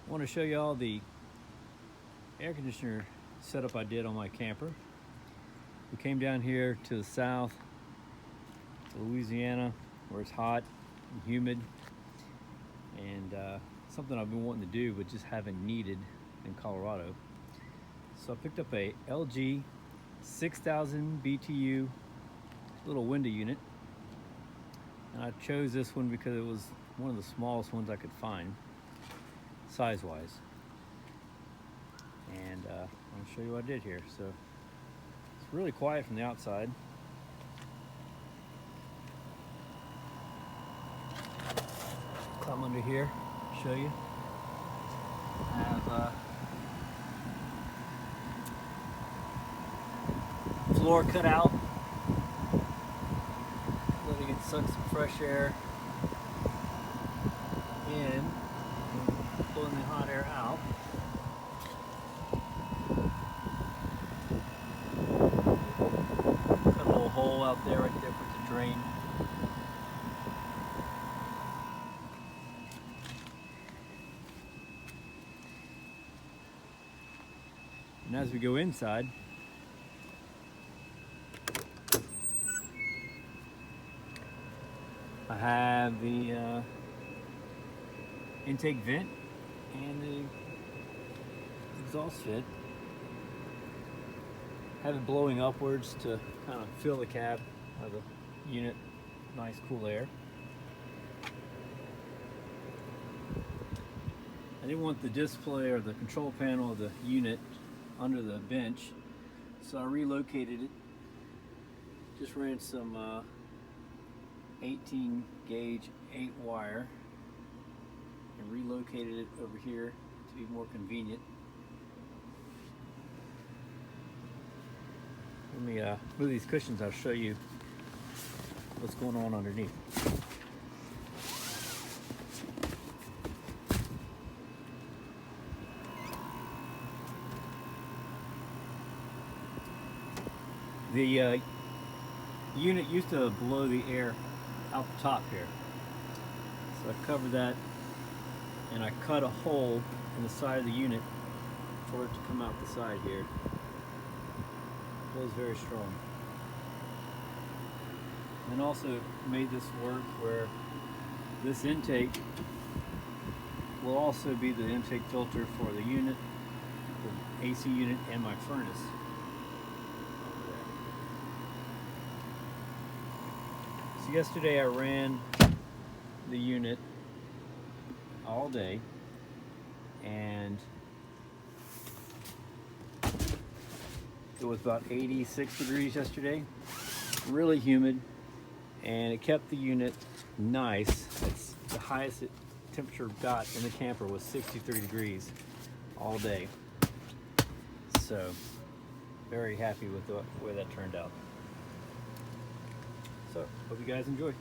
I want to show you all the air conditioner setup I did on my camper. We came down here to the south, to Louisiana, where it's hot and humid, and something I've been wanting to do but just haven't needed in Colorado. So I picked up a LG 6000 BTU little window unit, and I chose this one because it was one of the smallest ones I could find size-wise. And I'll show you what I did here. So it's really quiet from the outside. Climb under here, show you. I have floor cut out, letting it suck some fresh air in, blowing the hot air out. Cut a little hole out there, right there for the drain. And as we go inside, I have the intake vent and the exhaust fit. Have it blowing upwards to kind of fill the cab of the unit, nice cool air. I didn't want the display or the control panel of the unit under the bench, so I relocated it. Just ran some 18 gauge 8 wire and relocated it over here to be more convenient. Let me move these cushions. I'll show you what's going on underneath. The unit used to blow the air out the top here, so I covered that and I cut a hole in the side of the unit for it to come out the side here. It blows very strong. And also made this work where this intake will also be the intake filter for the unit, the AC unit, and my furnace. So yesterday I ran the unit all day, and it was about 86 degrees yesterday, really humid, and it kept the unit nice. It's the highest temperature got in the camper was 63 degrees all day. So very happy with the way that turned out. So hope you guys enjoy.